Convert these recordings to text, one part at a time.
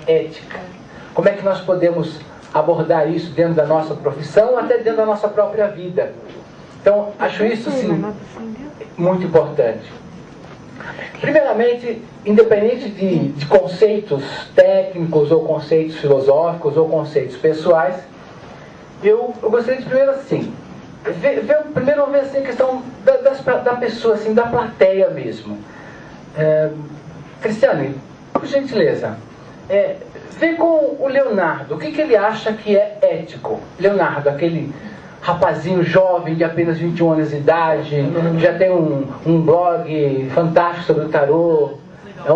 ética? Como é que nós podemos abordar isso dentro da nossa profissão ou até dentro da nossa própria vida? Então, acho isso, sim, muito importante. Primeiramente, independente de conceitos técnicos ou conceitos filosóficos ou conceitos pessoais, eu gostaria de primeiro assim, primeiro ver assim, a questão da pessoa, assim, da plateia mesmo. Cristiane, por gentileza, vê com o Leonardo, o que ele acha que é ético? Leonardo, aquele rapazinho jovem de apenas 21 anos de idade, já tem um blog fantástico sobre o tarô, é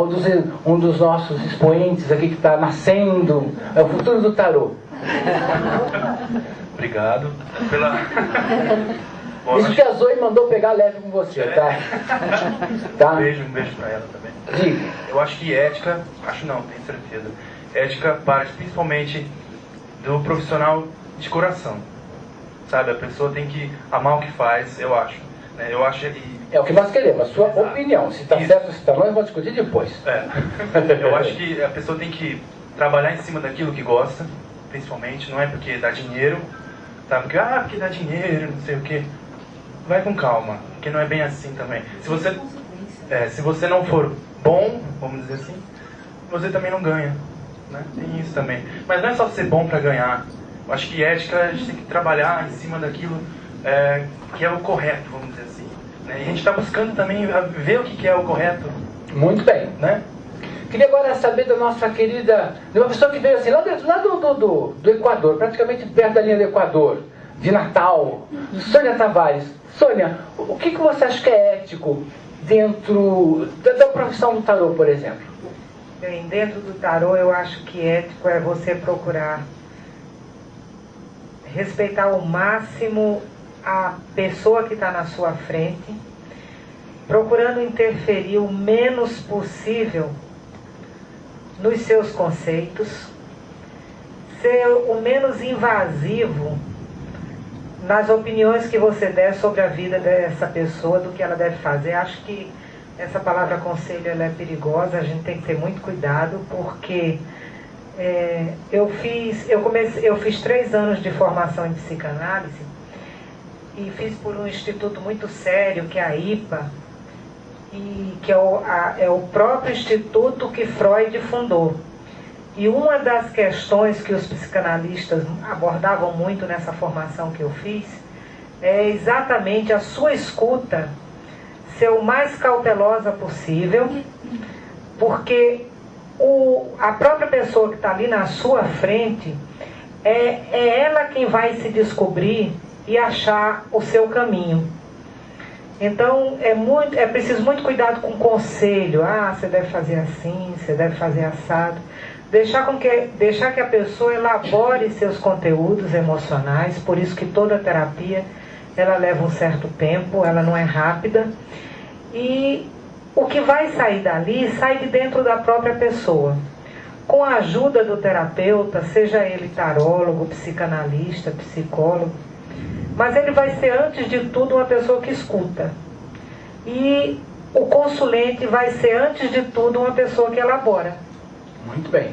um dos nossos expoentes aqui que está nascendo, é o futuro do tarô. Obrigado pela... Isso que a Zoe mandou pegar leve com você, tá? Tá? Um beijo pra ela também. Diga. Eu acho que ética, tenho certeza. Ética parte principalmente do profissional de coração. Sabe, a pessoa tem que amar o que faz, eu acho. Né? Eu acho É o que nós queremos, a sua opinião. Se está certo ou se está não, vamos discutir depois. Eu acho que a pessoa tem que trabalhar em cima daquilo que gosta, principalmente, não é porque dá dinheiro, tá? Porque dá dinheiro, não sei o quê. Vai com calma, porque não é bem assim também. Se você não for bom, vamos dizer assim, você também não ganha. Né? Tem isso também. Mas não é só ser bom para ganhar. Eu acho que ética, a gente tem que trabalhar em cima daquilo que é o correto, vamos dizer assim. Né? E a gente está buscando também ver o que é o correto. Muito bem, né? Queria agora saber da nossa querida, de uma pessoa que veio assim, lá do Equador, praticamente perto da linha do Equador, de Natal, Sônia Tavares. Sônia, o que você acha que é ético dentro da profissão do tarô, por exemplo? Bem, dentro do tarô eu acho que ético é você procurar respeitar ao máximo a pessoa que está na sua frente, procurando interferir o menos possível nos seus conceitos, ser o menos invasivo nas opiniões que você der sobre a vida dessa pessoa, do que ela deve fazer. Acho que essa palavra conselho ela é perigosa, a gente tem que ter muito cuidado, porque eu fiz 3 anos de formação em psicanálise e fiz por um instituto muito sério, que é a IPA, e que é o próprio instituto que Freud fundou. E uma das questões que os psicanalistas abordavam muito nessa formação que eu fiz é exatamente a sua escuta ser o mais cautelosa possível, porque a própria pessoa que está ali na sua frente é ela quem vai se descobrir e achar o seu caminho. Então é preciso muito cuidado com o conselho. Você deve fazer assim, você deve fazer assado. Deixar que a pessoa elabore seus conteúdos emocionais. Por isso que toda terapia ela leva um certo tempo, ela não é rápida. E o que vai sair dali sai de dentro da própria pessoa. Com a ajuda do terapeuta, seja ele tarólogo, psicanalista, psicólogo, mas ele vai ser, antes de tudo, uma pessoa que escuta. E o consulente vai ser, antes de tudo, uma pessoa que elabora. Muito bem.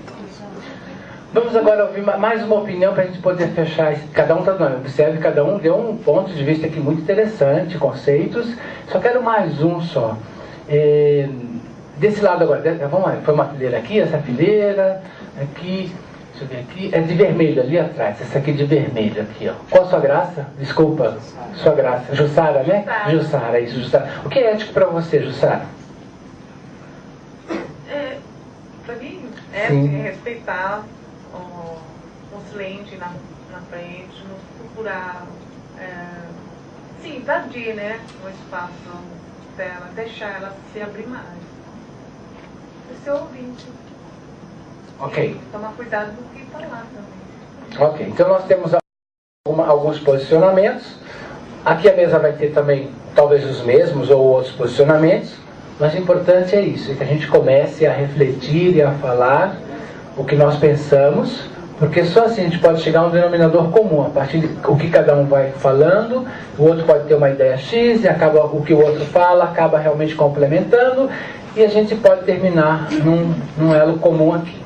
Vamos agora ouvir mais uma opinião para a gente poder fechar. Cada um observe, cada um deu um ponto de vista aqui muito interessante, conceitos. Só quero mais um só. Desse lado agora, vamos lá, foi uma fileira aqui, essa fileira, aqui, deixa eu ver aqui, é de vermelho ali atrás, essa aqui de vermelho aqui, ó. Qual a sua graça? Desculpa, sua graça. Jussara, né? Jussara, isso, Jussara. O que é ético para você, Jussara? Para mim, ético é respeitar o consulente na frente, não procurar, invadir, né, o espaço dela, deixar ela se abrir mais. Ser ouvinte. Ok. Tomar cuidado do que falar também. Ok, então nós temos alguns posicionamentos. Aqui a mesa vai ter também talvez os mesmos ou outros posicionamentos, mas o importante é isso, que a gente comece a refletir e a falar o que nós pensamos, porque só assim a gente pode chegar a um denominador comum, a partir do que cada um vai falando. O outro pode ter uma ideia X e acaba o que o outro fala acaba realmente complementando, e a gente pode terminar num elo comum aqui.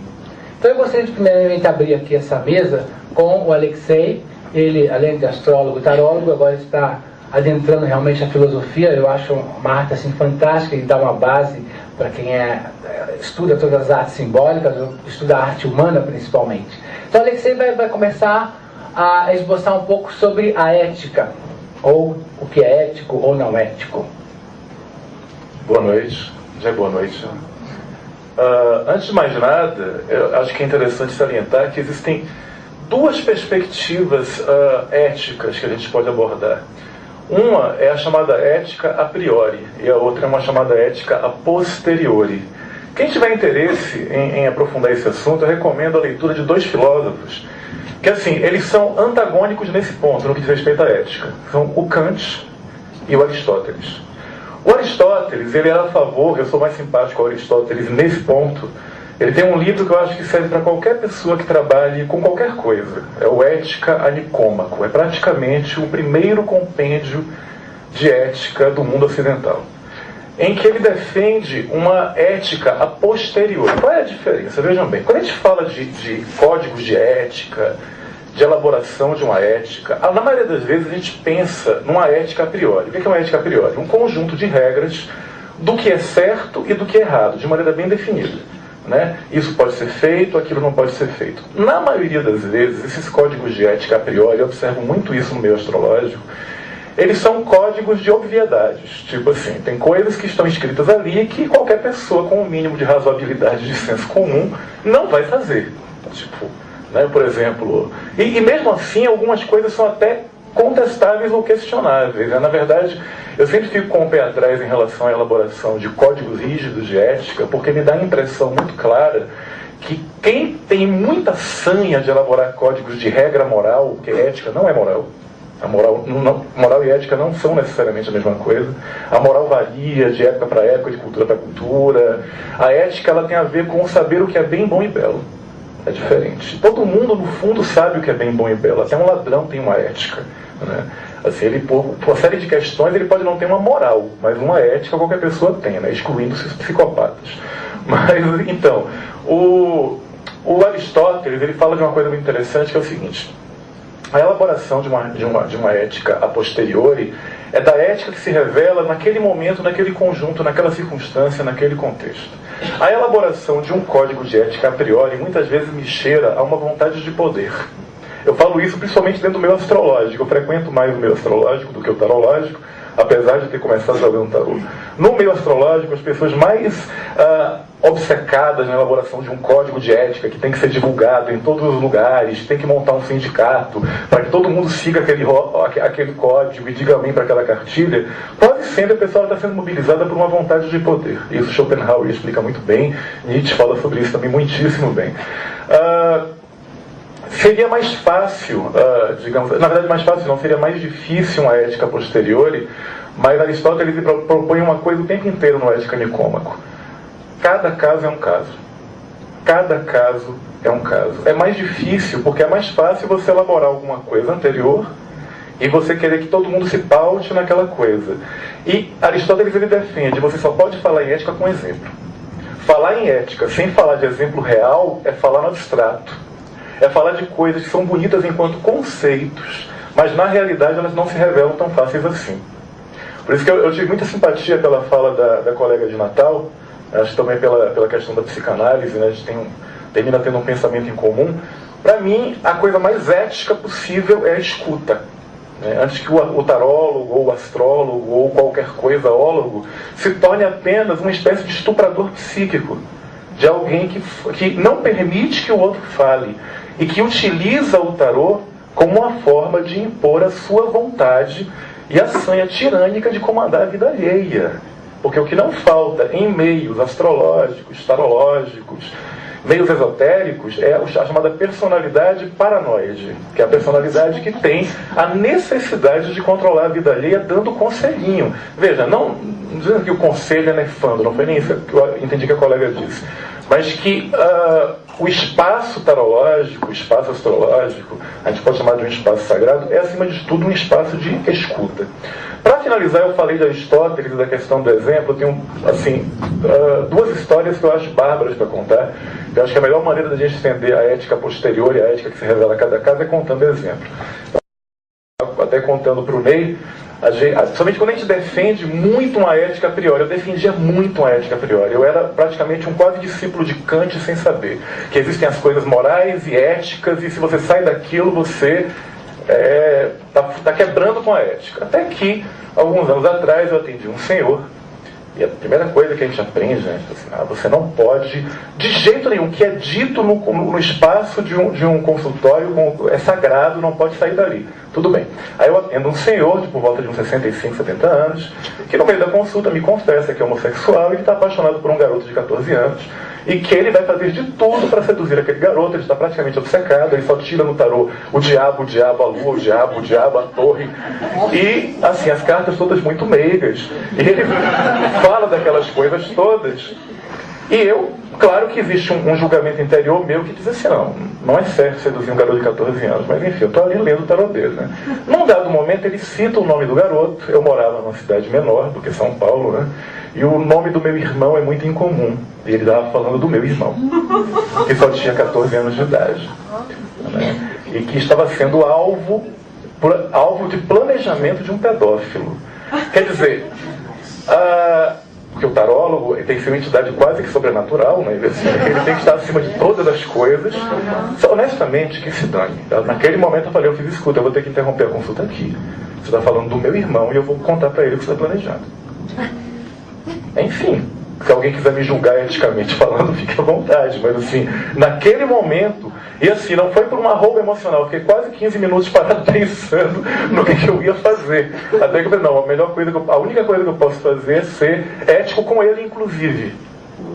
Então eu gostaria de primeiramente abrir aqui essa mesa com o Alexei. Ele, além de astrólogo e tarólogo, agora está adentrando realmente a filosofia. Eu acho uma arte assim, fantástica e dá uma base para quem estuda todas as artes simbólicas, estuda a arte humana principalmente. Então o Alexei vai começar a esboçar um pouco sobre a ética, ou o que é ético ou não ético. Boa noite, já é boa noite. Antes de mais nada, eu acho que é interessante salientar que existem duas perspectivas éticas que a gente pode abordar. Uma é a chamada ética a priori e a outra é uma chamada ética a posteriori. Quem tiver interesse em aprofundar esse assunto, eu recomendo a leitura de dois filósofos que, assim, eles são antagônicos nesse ponto, no que diz respeito à ética. São o Kant e o Aristóteles. O Aristóteles, ele era a favor, eu sou mais simpático ao Aristóteles nesse ponto. Ele tem um livro que eu acho que serve para qualquer pessoa que trabalhe com qualquer coisa. É o Ética a Nicômaco. É praticamente o primeiro compêndio de ética do mundo ocidental, em que ele defende uma ética a posteriori. Qual é a diferença? Vejam bem, quando a gente fala de códigos de ética, de elaboração de uma ética, na maioria das vezes a gente pensa numa ética a priori. O que é uma ética a priori? Um conjunto de regras do que é certo e do que é errado, de maneira bem definida, né? Isso pode ser feito, aquilo não pode ser feito. Na maioria das vezes, esses códigos de ética a priori, eu observo muito isso no meio astrológico, eles são códigos de obviedades. Tipo assim, tem coisas que estão escritas ali que qualquer pessoa com um mínimo de razoabilidade, de senso comum, não vai fazer. Tipo, né, por exemplo... E mesmo assim, algumas coisas são até contestáveis ou questionáveis, né? Na verdade, eu sempre fico com o pé atrás em relação à elaboração de códigos rígidos de ética, porque me dá a impressão muito clara que quem tem muita sanha de elaborar códigos de regra moral, que ética não é moral. A moral e ética não são necessariamente a mesma coisa. A moral varia de época para época, de cultura para cultura. A ética, ela tem a ver com saber o que é bem, bom e belo. É diferente. Todo mundo, no fundo, sabe o que é bem, bom e belo. Até um ladrão tem uma ética, né? Assim, ele, por uma série de questões, ele pode não ter uma moral, mas uma ética qualquer pessoa tem, né? Excluindo-se os psicopatas. Mas, então, o Aristóteles, ele fala de uma coisa muito interessante, que é o seguinte: a elaboração de uma ética a posteriori é da ética que se revela naquele momento, naquele conjunto, naquela circunstância, naquele contexto. A elaboração de um código de ética a priori muitas vezes me cheira a uma vontade de poder. Eu falo isso principalmente dentro do meio astrológico. Eu frequento mais o meio astrológico do que o tarológico, apesar de ter começado jogando tarô. No meio astrológico, as pessoas mais obcecadas na elaboração de um código de ética que tem que ser divulgado em todos os lugares, tem que montar um sindicato para que todo mundo siga aquele código e diga amém para aquela cartilha, quase sempre a pessoa está sendo mobilizada por uma vontade de poder. Isso Schopenhauer explica muito bem, Nietzsche fala sobre isso também muitíssimo bem. Seria mais fácil, digamos, na verdade mais fácil não, seria mais difícil uma ética posteriori, mas Aristóteles propõe uma coisa o tempo inteiro no Ética Nicômaco. Cada caso é um caso. Cada caso é um caso. É mais difícil porque é mais fácil você elaborar alguma coisa anterior e você querer que todo mundo se paute naquela coisa. E Aristóteles, ele defende, você só pode falar em ética com exemplo. Falar em ética sem falar de exemplo real é falar no abstrato. É falar de coisas que são bonitas enquanto conceitos, mas na realidade elas não se revelam tão fáceis assim. Por isso que eu tive muita simpatia pela fala da colega de Natal, acho que também pela questão da psicanálise, né? A gente termina tendo um pensamento em comum. Para mim, a coisa mais ética possível é a escuta. Antes que o tarólogo, ou o astrólogo, ou qualquer coisaólogo se torne apenas uma espécie de estuprador psíquico, de alguém que não permite que o outro fale, e que utiliza o tarô como uma forma de impor a sua vontade e a sanha tirânica de comandar a vida alheia. Porque o que não falta em meios astrológicos, tarológicos, meios esotéricos, é a chamada personalidade paranoide, que é a personalidade que tem a necessidade de controlar a vida alheia dando conselhinho. Veja, não dizendo que o conselho é nefando, não foi nem isso que eu entendi que a colega disse, mas que o espaço tarológico, o espaço astrológico, a gente pode chamar de um espaço sagrado, é acima de tudo um espaço de escuta. Para finalizar, eu falei de Aristóteles, da questão do exemplo. Eu tenho, assim, duas histórias que eu acho bárbaras para contar. Eu acho que a melhor maneira da gente entender a ética posterior e a ética que se revela a cada caso é contando exemplo. Até contando para o Ney, somente quando a gente defende muito uma ética a priori, eu defendia muito uma ética a priori. Eu era praticamente um quase discípulo de Kant sem saber que existem as coisas morais e éticas, e se você sai daquilo, você está quebrando com a ética. Até que, alguns anos atrás, eu atendi um senhor, e a primeira coisa que a gente aprende, né, assim, você não pode, de jeito nenhum, que é dito no espaço de um consultório, é sagrado, não pode sair dali. Tudo bem. Aí eu atendo um senhor, de por volta de uns 65, 70 anos, que no meio da consulta me confessa que é homossexual e que está apaixonado por um garoto de 14 anos, e que ele vai fazer de tudo para seduzir aquele garoto. Ele está praticamente obcecado, ele só tira no tarô o diabo, a lua, o diabo, a torre, e assim, as cartas todas muito meigas, e ele fala daquelas coisas todas, e eu, claro que existe um julgamento interior meu que diz assim, não é certo seduzir um garoto de 14 anos, mas enfim, eu estou ali lendo o tarô dele, né? Num dado momento ele cita o nome do garoto. Eu morava numa cidade menor do que São Paulo, né? E o nome do meu irmão é muito incomum. E ele estava falando do meu irmão, que só tinha 14 anos de idade, né? E que estava sendo alvo de planejamento de um pedófilo. Quer dizer, porque o tarólogo tem que ser uma entidade quase que sobrenatural, né? Ele tem que estar acima de todas as coisas. Honestamente, que se dane. Naquele momento eu falei, eu fiz, escuta, eu vou ter que interromper a consulta aqui. Você está falando do meu irmão e eu vou contar para ele o que você está planejando. Enfim, se alguém quiser me julgar eticamente falando, fique à vontade. Mas assim, naquele momento, e assim, não foi por uma roupa emocional, eu fiquei quase 15 minutos parado pensando no que eu ia fazer. Até que eu falei, não, a única coisa que eu posso fazer é ser ético com ele, inclusive,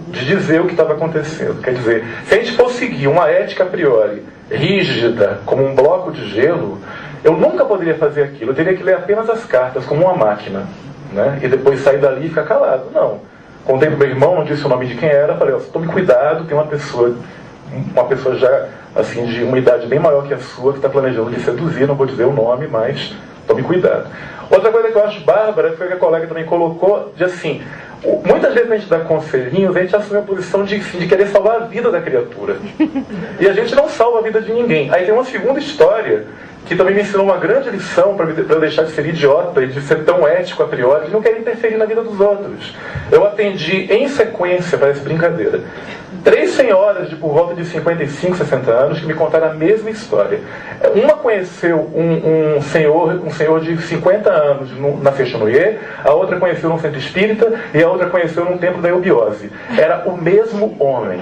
de dizer o que estava acontecendo. Quer dizer, se a gente for seguir uma ética a priori rígida, como um bloco de gelo, eu nunca poderia fazer aquilo. Eu teria que ler apenas as cartas, como uma máquina, né? E depois sair dali e ficar calado. Não. Contei pro meu irmão, não disse o nome de quem era, falei, tome cuidado, tem uma pessoa já, assim, de uma idade bem maior que a sua, que está planejando lhe seduzir, não vou dizer o nome, mas tome cuidado. Outra coisa que eu acho bárbara foi que a colega também colocou, de assim, muitas vezes a gente dá conselhinhos, a gente assume a posição de querer salvar a vida da criatura. E a gente não salva a vida de ninguém. Aí tem uma segunda história, que também me ensinou uma grande lição para eu deixar de ser idiota e de ser tão ético a priori, de não querer interferir na vida dos outros. Eu atendi em sequência, parece brincadeira, 3 senhoras de por volta de 55, 60 anos que me contaram a mesma história. Uma conheceu um senhor de 50 anos na Fechanoye, a outra conheceu num centro espírita e a outra conheceu num templo da eubiose. Era o mesmo homem.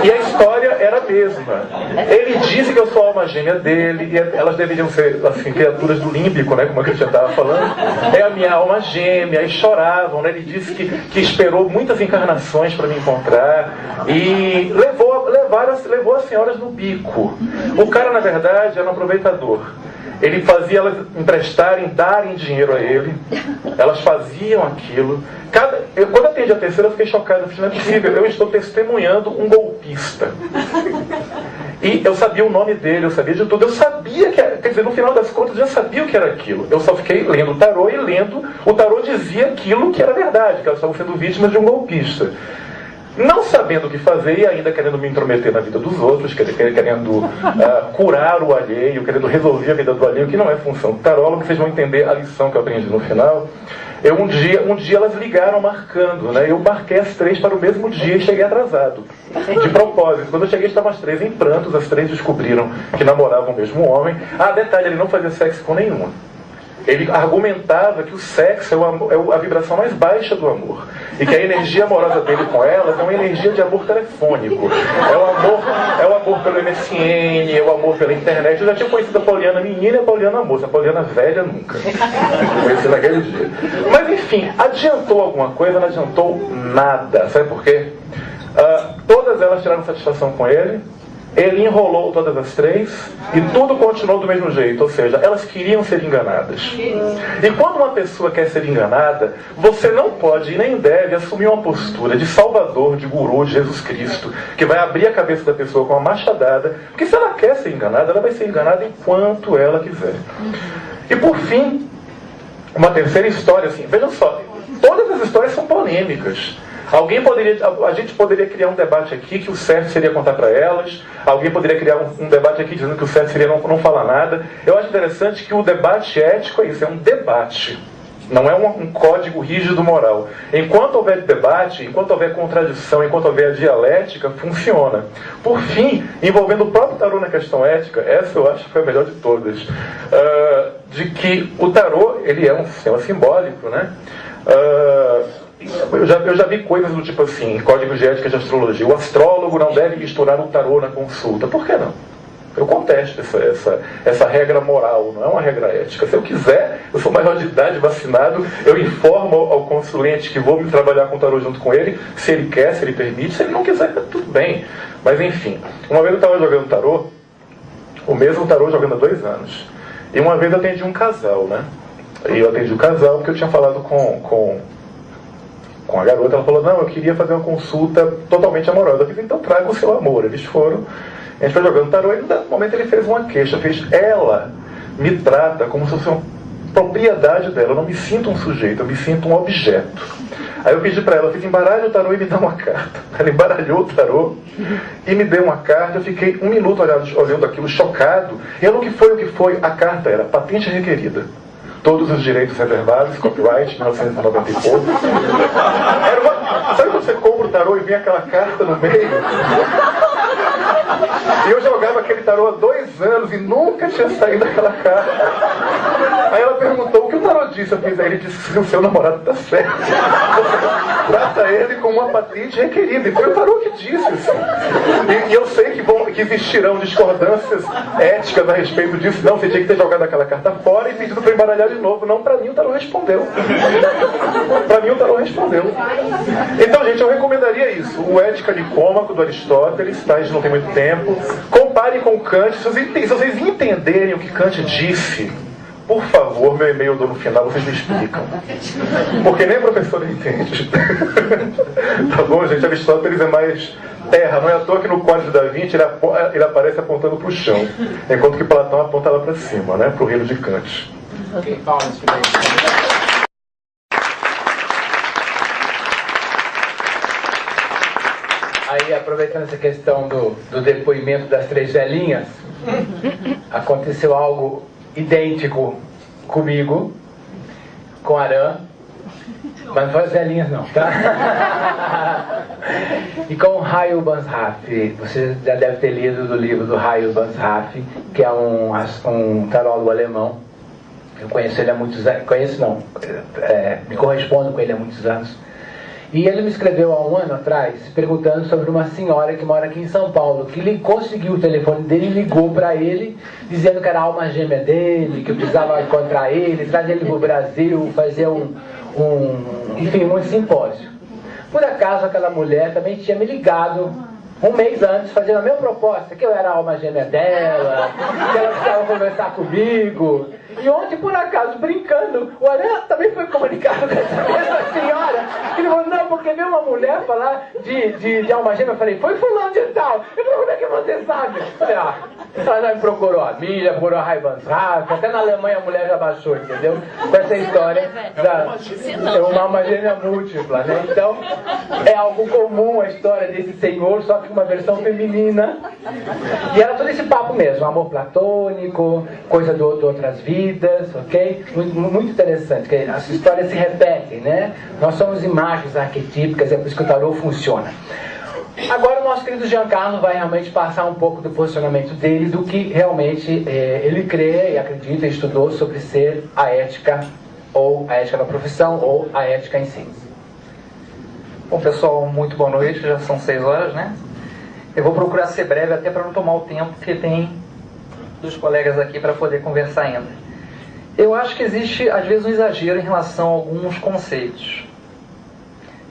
E a história era a mesma. Ele disse que eu sou a alma gêmea dele, e elas deveriam ser, assim, criaturas do límbico, né, como a Cristian estava falando. É a minha alma gêmea, e choravam, né? Ele disse que esperou muitas encarnações para me encontrar. E levou as senhoras no bico. O cara, na verdade, era um aproveitador. Ele fazia elas darem dinheiro a ele. Elas faziam aquilo. Quando eu atendi a terceira, eu fiquei chocado. Eu falei, não é possível, eu estou testemunhando um golpista. E eu sabia o nome dele, eu sabia de tudo. Eu sabia que era, quer dizer, no final das contas, eu já sabia o que era aquilo. Eu só fiquei lendo o tarô e lendo. O tarô dizia aquilo que era verdade, que elas estavam sendo vítimas de um golpista. Não sabendo o que fazer e ainda querendo me intrometer na vida dos outros, querendo curar o alheio, querendo resolver a vida do alheio, que não é função do tarólogo. Vocês vão entender a lição que eu aprendi no final. Um dia elas ligaram marcando, né? Eu marquei as 3 para o mesmo dia e cheguei atrasado. De propósito. Quando eu cheguei, estavam as 3 em prantos. As 3 descobriram que namoravam o mesmo homem. Detalhe, ele não fazia sexo com nenhuma. Ele argumentava que o sexo é a vibração mais baixa do amor. E que a energia amorosa dele com elas é uma energia de amor telefônico. É o amor pelo MSN, é o amor pela internet. Eu já tinha conhecido a Pauliana menina e a Pauliana moça. A Pauliana velha nunca. Conheci naquele dia. Mas enfim, adiantou alguma coisa? Não adiantou nada. Sabe por quê? Todas elas tiraram satisfação com ele. Ele enrolou todas as três e tudo continuou do mesmo jeito, ou seja, elas queriam ser enganadas. E quando uma pessoa quer ser enganada, você não pode e nem deve assumir uma postura de salvador, de guru, de Jesus Cristo, que vai abrir a cabeça da pessoa com uma machadada, porque se ela quer ser enganada, ela vai ser enganada enquanto ela quiser. E por fim, uma terceira história, assim, vejam só, todas as histórias são polêmicas. A gente poderia criar um debate aqui que o certo seria contar para elas. Alguém poderia criar um debate aqui dizendo que o certo seria não falar nada. Eu acho interessante que o debate ético é isso, é um debate. Não é um código rígido moral. Enquanto houver debate, enquanto houver contradição, enquanto houver dialética, funciona. Por fim, envolvendo o próprio tarô na questão ética, essa eu acho que foi a melhor de todas. De que o tarô, ele é um sistema simbólico, né? Eu já vi coisas do tipo assim, códigos de ética de astrologia. O astrólogo não deve misturar o tarô na consulta. Por que não? Eu contesto essa regra moral, não é uma regra ética. Se eu quiser, eu sou maior de idade, vacinado, eu informo ao consulente que vou me trabalhar com o tarô junto com ele, se ele quer, se ele permite, se ele não quiser, tudo bem. Mas enfim, uma vez eu estava jogando tarô, o mesmo tarô jogando há 2 anos. E uma vez eu atendi um casal, né? E eu atendi o casal porque eu tinha falado com a garota, ela falou, não, eu queria fazer uma consulta totalmente amorosa. Eu falei, então traga o seu amor. Eles foram, a gente foi jogando tarô e no momento ele fez uma queixa, ela me trata como se fosse uma propriedade dela, eu não me sinto um sujeito, eu me sinto um objeto. Aí eu pedi para ela, embaralhe o tarô e me dá uma carta. Ela embaralhou o tarô e me deu uma carta, eu fiquei 1 minuto olhando aquilo, chocado. E ela, o que foi? A carta era patente requerida. Todos os direitos reservados, copyright, 1990 e pouco. Sabe quando você compra o tarô e vem aquela carta no meio? E eu jogava aquele tarô há 2 anos e nunca tinha saído aquela carta. Aí ela perguntou, o que o tarô disse? Eu fiz, aí ele disse que o seu namorado está certo. Você trata ele como uma patente requerida. E foi o tarô que disse isso. E eu sei que existirão discordâncias éticas a respeito disso. Não, você tinha que ter jogado aquela carta fora e pedido para embaralhar de novo. Não, para mim o tarô respondeu. Para mim o tarô respondeu. Então, gente, eu recomendaria isso. O Ética Nicômaco, do Aristóteles, tá? A gente não tem muito tempo. Compare com Kant. Se vocês entenderem o que Kant disse, por favor, meu e-mail eu dou no final, vocês me explicam. Porque nem a professora entende. Tá bom, gente? Aristóteles é mais terra. Não é à toa que no Código da Vinci ele aparece apontando para o chão, enquanto que Platão aponta lá para cima, né? Para o reino de Kant. Ok, palmas para isso. Aí, aproveitando essa questão do depoimento das 3 velhinhas, aconteceu algo idêntico comigo, com Arã, mas não foi as velhinhas não, tá? E com Hayao Banzhaf. Você já deve ter lido do livro do Hayao Banzhaf, que é um tarólogo alemão. Eu conheço ele há muitos anos, me correspondo com ele há muitos anos. E ele me escreveu há 1 ano atrás, perguntando sobre uma senhora que mora aqui em São Paulo, que ele conseguiu o telefone dele e ligou para ele, dizendo que era a alma gêmea dele, que eu precisava encontrar ele, trazer ele para o Brasil, fazer um simpósio. Por acaso, aquela mulher também tinha me ligado 1 mês antes, fazendo a mesma proposta, que eu era a alma gêmea dela, que ela precisava conversar comigo. E ontem, por acaso, brincando, o Arã também foi comunicado com essa mesma senhora. Ele falou, não, porque veio uma mulher falar de alma gêmea. Eu falei, foi fulano de tal. Eu falei, como é que você sabe? Eu falei, ela já me procurou a Milha, procurou a Raibanzhaf, até na Alemanha a mulher já baixou, entendeu? Com essa história da uma alma gêmea múltipla, né? Então, é algo comum a história desse senhor, só que uma versão feminina. E era todo esse papo mesmo, amor platônico, coisa de outras vidas. Ok? Muito interessante, que as histórias se repetem, né? Nós somos imagens arquetípicas, é por isso que o tarô funciona. Agora o nosso querido Giancarlo vai realmente passar um pouco do posicionamento dele, do que realmente ele crê e acredita e estudou sobre ser a ética, ou a ética da profissão, ou a ética em si. Bom, pessoal, muito boa noite, já são 6 horas, né? Eu vou procurar ser breve, até para não tomar o tempo que tem dos colegas aqui para poder conversar ainda. Eu acho que existe, às vezes, um exagero em relação a alguns conceitos.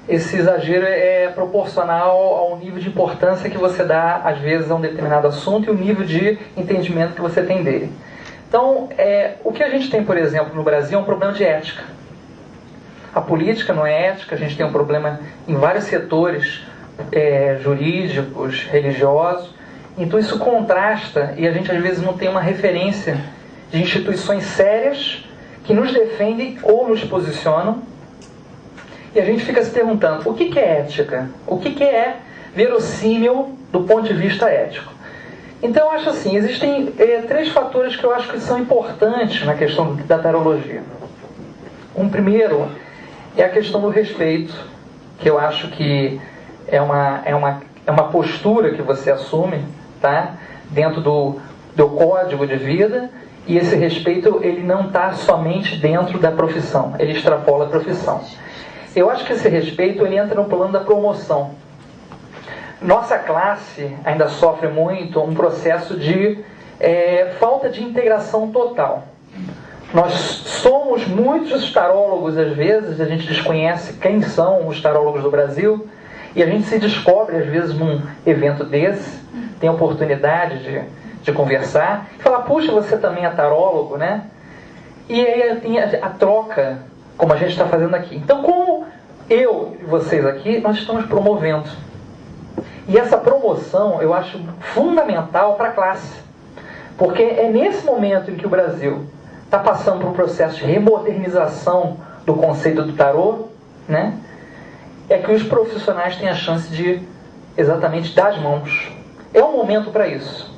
esse exagero é proporcional ao nível de importância que você dá, às vezes, a um determinado assunto e o nível de entendimento que você tem dele. Então, o que a gente tem, por exemplo, no Brasil é um problema de ética. A política não é ética, a gente tem um problema em vários setores jurídicos, religiosos. Então isso contrasta e a gente às vezes não tem uma referência de instituições sérias que nos defendem ou nos posicionam. E a gente fica se perguntando, o que é ética? O que é verossímil do ponto de vista ético? Então eu acho assim, existem 3 fatores que eu acho que são importantes na questão da tarologia. Um primeiro é a questão do respeito, que eu acho que é uma postura que você assume, tá? Dentro do código de vida, e esse respeito ele não está somente dentro da profissão, ele extrapola a profissão. Eu acho que esse respeito ele entra no plano da promoção. Nossa classe ainda sofre muito um processo de falta de integração total. Nós somos muitos tarólogos, às vezes, a gente desconhece quem são os tarólogos do Brasil, e a gente se descobre, às vezes, num evento desse, tem a oportunidade de conversar, e falar, puxa, você também é tarólogo, né? E aí tem a troca, como a gente está fazendo aqui. Então, como eu e vocês aqui, nós estamos promovendo. E essa promoção, eu acho fundamental para a classe. Porque é nesse momento em que o Brasil está passando por um processo de remodernização do conceito do tarô, né? É que os profissionais têm a chance de exatamente dar as mãos. É um momento para isso.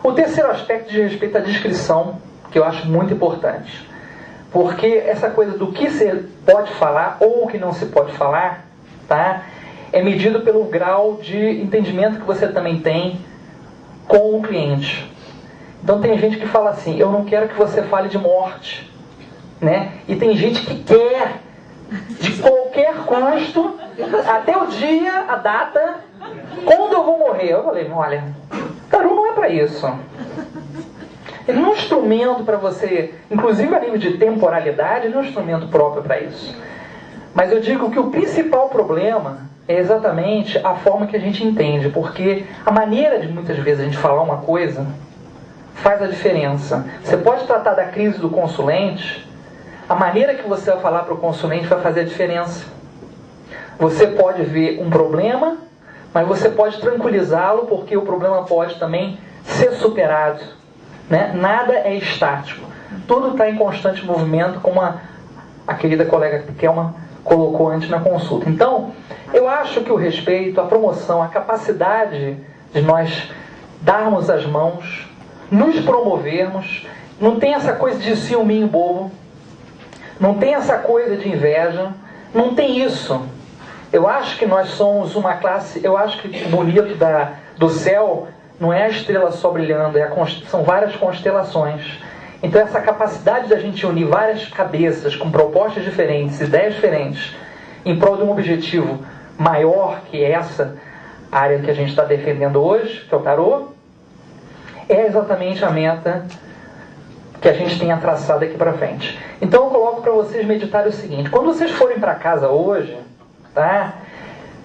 O terceiro aspecto diz respeito à descrição, que eu acho muito importante. Porque essa coisa do que se pode falar ou o que não se pode falar, tá? É medido pelo grau de entendimento que você também tem com o cliente. Então tem gente que fala assim, eu não quero que você fale de morte, né? E tem gente que quer, de qualquer custo, até o dia, a data, quando eu vou morrer. Eu falei, olha, tarô não é para isso. Ele não é um instrumento para você, inclusive a nível de temporalidade, ele não é um instrumento próprio para isso. Mas eu digo que o principal problema é exatamente a forma que a gente entende, porque a maneira de muitas vezes a gente falar uma coisa faz a diferença. Você pode tratar da crise do consulente, a maneira que você vai falar para o consulente vai fazer a diferença. Você pode ver um problema, mas você pode tranquilizá-lo, porque o problema pode também ser superado, né? Nada é estático. Tudo está em constante movimento, como a querida colega Kelma colocou antes na consulta. Então, eu acho que o respeito, a promoção, a capacidade de nós darmos as mãos, nos promovermos, não tem essa coisa de ciúminho bobo, não tem essa coisa de inveja, não tem isso. Eu acho que nós somos uma classe, eu acho que o bonito do céu não é a estrela só brilhando, são várias constelações. Então essa capacidade da gente unir várias cabeças com propostas diferentes, ideias diferentes, em prol de um objetivo maior que essa área que a gente está defendendo hoje, que é o tarô, é exatamente a meta que a gente tenha traçado aqui para frente. Então eu coloco para vocês meditarem o seguinte, quando vocês forem para casa hoje, tá?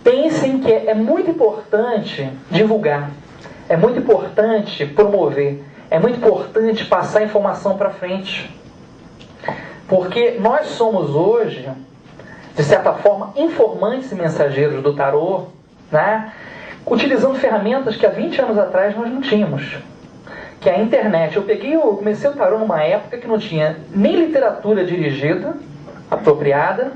Pensem que é muito importante divulgar, é muito importante promover, é muito importante passar informação para frente. Porque nós somos hoje, de certa forma, informantes e mensageiros do tarô, né? Utilizando ferramentas que há 20 anos atrás nós não tínhamos. Que é a internet. Eu comecei o tarô numa época que não tinha nem literatura dirigida, apropriada,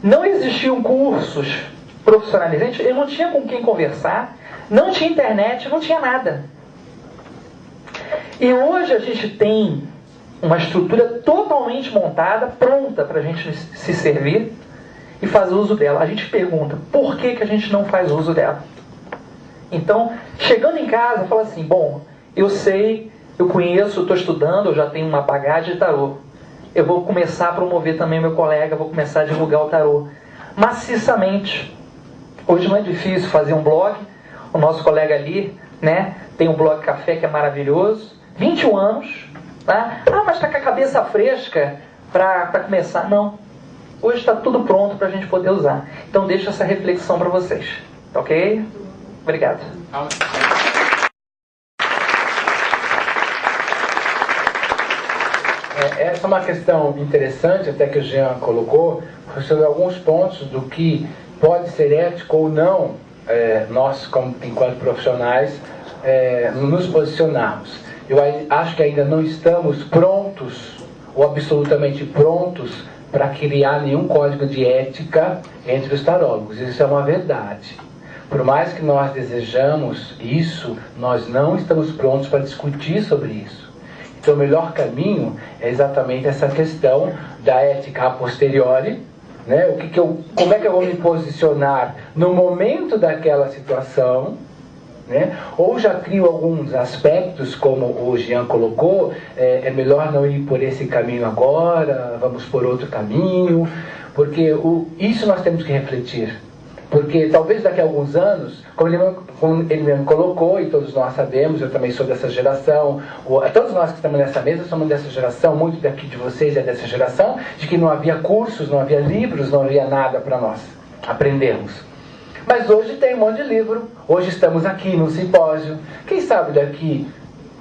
não existiam cursos profissionalizantes, eu não tinha com quem conversar, não tinha internet, não tinha nada. E hoje a gente tem uma estrutura totalmente montada, pronta para a gente se servir e fazer uso dela. A gente pergunta, por que a gente não faz uso dela? Então, chegando em casa, fala assim, bom, eu sei, eu conheço, estou estudando, eu já tenho uma bagagem de tarô. Eu vou começar a promover também meu colega, vou começar a divulgar o tarô. Maciçamente. Hoje não é difícil fazer um blog. O nosso colega ali, né, tem um blog café que é maravilhoso. 21 anos. Tá? Ah, mas está com a cabeça fresca para começar. Não. Hoje está tudo pronto para a gente poder usar. Então deixo essa reflexão para vocês. Ok? Obrigado. Essa é uma questão interessante, até que o Jean colocou, sobre alguns pontos do que pode ser ético ou não, nós, enquanto profissionais, nos posicionarmos. Eu acho que ainda não estamos prontos, ou absolutamente prontos, para criar nenhum código de ética entre os tarólogos. Isso é uma verdade. Por mais que nós desejamos isso, nós não estamos prontos para discutir sobre isso. Então o melhor caminho é exatamente essa questão da ética a posteriori, né? Como é que eu vou me posicionar no momento daquela situação, né? Ou já crio alguns aspectos, como o Jean colocou, é melhor não ir por esse caminho agora, vamos por outro caminho, porque isso nós temos que refletir. Porque talvez daqui a alguns anos, como ele mesmo colocou, e todos nós sabemos, eu também sou dessa geração, todos nós que estamos nessa mesa somos dessa geração, muito daqui de vocês é dessa geração, de que não havia cursos, não havia livros, não havia nada para nós aprendermos. Mas hoje tem um monte de livro, hoje estamos aqui num simpósio, quem sabe daqui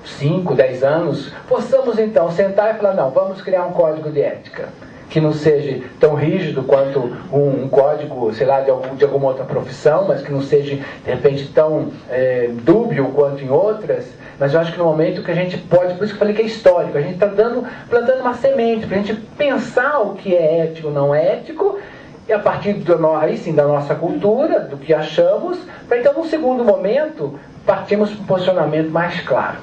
5, 10 anos, possamos então sentar e falar, não, vamos criar um código de ética, que não seja tão rígido quanto um código, sei lá, de alguma outra profissão, mas que não seja, de repente, tão dúbio quanto em outras. Mas eu acho que no momento que a gente pode, por isso que eu falei que é histórico, a gente está plantando uma semente para a gente pensar o que é ético ou não é ético, e a partir aí sim, da nossa cultura, do que achamos, para então, num segundo momento, partimos para um posicionamento mais claro.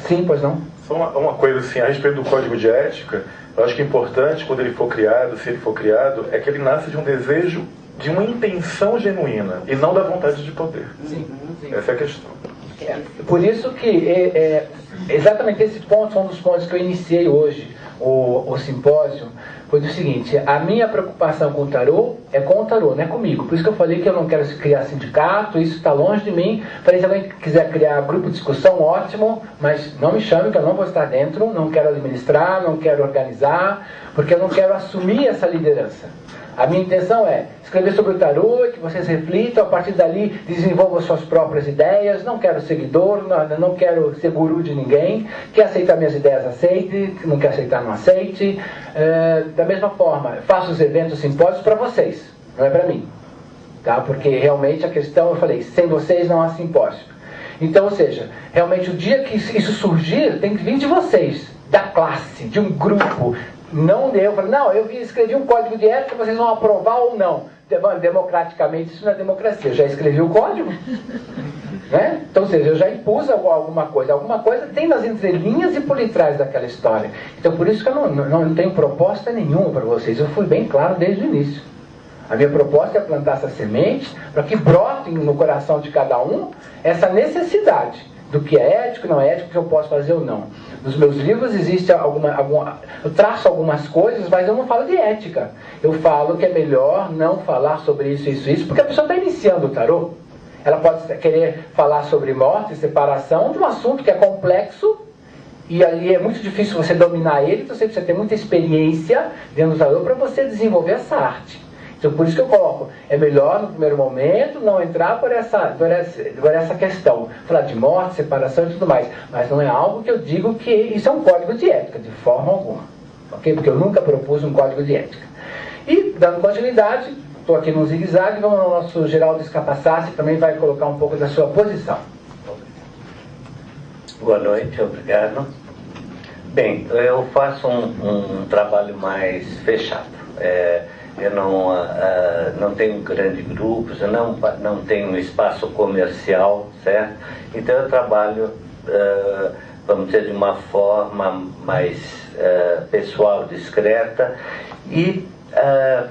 Sim, pois não? Só uma coisa assim, a respeito do código de ética, eu acho que é importante, quando ele for criado, se ele for criado, é que ele nasça de um desejo, de uma intenção genuína, e não da vontade de poder. Sim. Essa é a questão. Por isso que exatamente esse ponto foi um dos pontos que eu iniciei hoje, o simpósio, foi o seguinte, a minha preocupação com o tarô é com o tarô, não é comigo. Por isso que eu falei que eu não quero criar sindicato, isso está longe de mim. Falei, se alguém quiser criar grupo de discussão, ótimo, mas não me chame que eu não vou estar dentro, não quero administrar, não quero organizar, porque eu não quero assumir essa liderança. A minha intenção é escrever sobre o tarô, que vocês reflitam, a partir dali desenvolvam suas próprias ideias, não quero seguidor, não quero ser guru de ninguém, quer aceitar minhas ideias, aceite, não quer aceitar, não aceite. Da mesma forma, faço os eventos, simpósios para vocês, não é para mim. Tá? Porque realmente a questão, eu falei, sem vocês não há simpósio. Então, ou seja, realmente o dia que isso surgir, tem que vir de vocês, da classe, de um grupo. Não eu falei, não, eu escrevi um código de ética, vocês vão aprovar ou não. Democraticamente, isso não é democracia. Eu já escrevi o código. Né? Então, ou seja, eu já impus alguma coisa tem nas entrelinhas e por detrás daquela história. Então, por isso que eu não tenho proposta nenhuma para vocês. Eu fui bem claro desde o início. A minha proposta é plantar essas sementes para que brotem no coração de cada um essa necessidade do que é ético, não é ético, que eu posso fazer ou não. Nos meus livros existe eu traço algumas coisas, mas eu não falo de ética. Eu falo que é melhor não falar sobre isso, porque a pessoa está iniciando o tarô. Ela pode querer falar sobre morte e separação de um assunto que é complexo, e ali é muito difícil você dominar ele, então você precisa ter muita experiência dentro do tarô para você desenvolver essa arte. Então, por isso que eu coloco, é melhor no primeiro momento não entrar por essa questão, falar de morte, separação e tudo mais, mas não é algo que eu digo que isso é um código de ética, de forma alguma, ok? Porque eu nunca propus um código de ética. E, dando continuidade, estou aqui no zigue-zague, vamos ao nosso Geraldo Escapassassi, que também vai colocar um pouco da sua posição. Boa noite, obrigado. Bem, eu faço um trabalho mais fechado. Eu não tenho grandes grupos, eu não tenho um espaço comercial, certo? Então eu trabalho, vamos dizer, de uma forma mais pessoal, discreta, e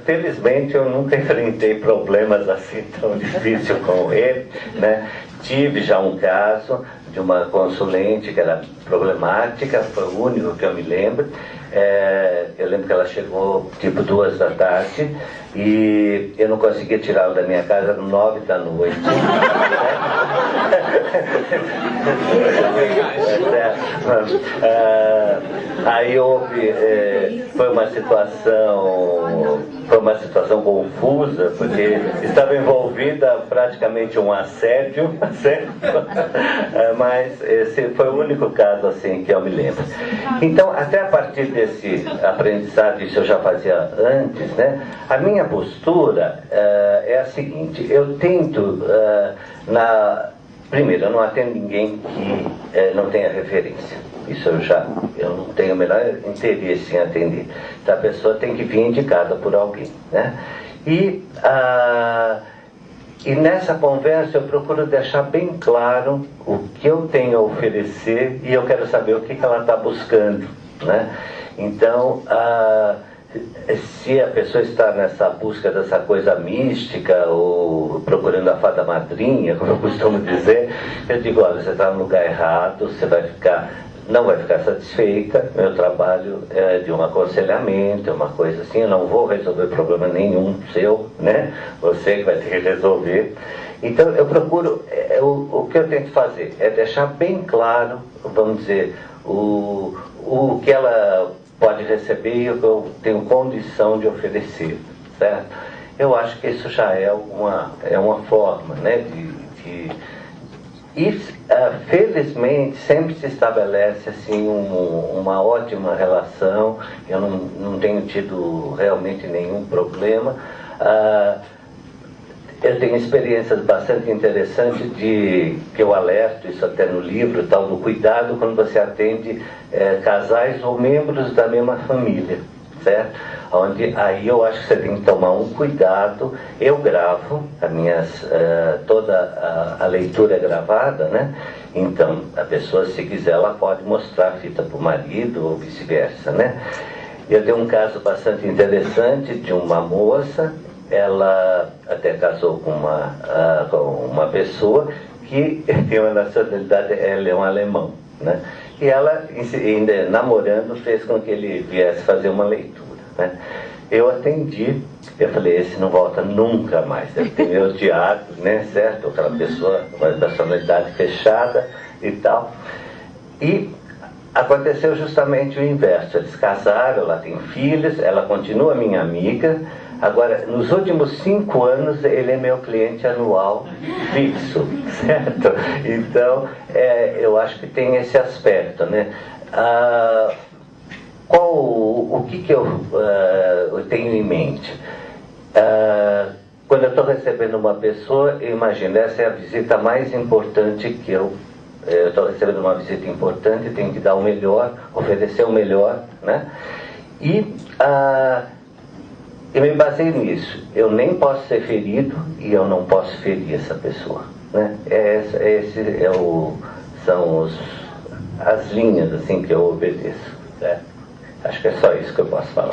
felizmente eu nunca enfrentei problemas assim tão difíceis com ele, né? Tive já um caso de uma consulente que era problemática, foi o único que eu me lembro. Eu lembro que ela chegou tipo 2 da tarde e eu não conseguia tirá-la da minha casa às 9 da noite. Aí houve, foi uma situação foi uma situação confusa, porque estava envolvida praticamente um assédio, certo? Mas esse foi o único caso assim que eu me lembro. Então, até a partir desse aprendizado, isso eu já fazia antes, né? A minha postura é a seguinte: eu tento, primeiro, eu não atendo ninguém que não tenha referência. Isso eu não tenho o menor interesse em atender. Então a pessoa tem que vir indicada por alguém, né? E nessa conversa eu procuro deixar bem claro o que eu tenho a oferecer e eu quero saber o que ela está buscando, né? Então, se a pessoa está nessa busca dessa coisa mística ou procurando a fada madrinha, como eu costumo dizer, eu digo: olha, você está no lugar errado, você não vai ficar satisfeita. Meu trabalho é de um aconselhamento, é uma coisa assim, eu não vou resolver problema nenhum seu, né? Você que vai ter que resolver. Então eu procuro, o que eu tento fazer é deixar bem claro, vamos dizer, o que ela pode receber e o que eu tenho condição de oferecer, certo? Eu acho que isso já é uma forma, né, e felizmente sempre se estabelece assim uma ótima relação. Eu não tenho tido realmente nenhum problema. Eu tenho experiências bastante interessantes que eu alerto, isso até no livro, tal, do cuidado quando você atende casais ou membros da mesma família, certo? Onde aí eu acho que você tem que tomar um cuidado. Eu gravo toda a leitura é gravada, né? Então a pessoa, se quiser, ela pode mostrar a fita para o marido ou vice-versa, né? Eu tenho um caso bastante interessante de uma moça. Ela até casou com uma pessoa que tem uma nacionalidade, ela é um alemão, né? E ela, ainda namorando, fez com que ele viesse fazer uma leitura, né? Eu atendi, eu falei: esse não volta nunca mais, deve ter me odiado, né, certo? Aquela pessoa, uma nacionalidade fechada e tal. E aconteceu justamente o inverso. Eles casaram, ela tem filhos, ela continua minha amiga. Agora, nos últimos 5 anos, ele é meu cliente anual fixo, certo? Então, eu acho que tem esse aspecto, né? O que eu tenho em mente? Quando eu estou recebendo uma pessoa, eu imagino, essa é a visita mais importante que eu estou recebendo uma visita importante, tenho que dar o melhor, oferecer o melhor, né? E eu me baseio nisso. Eu nem posso ser ferido e eu não posso ferir essa pessoa, né? São as linhas assim que eu obedeço, certo? Acho que é só isso que eu posso falar.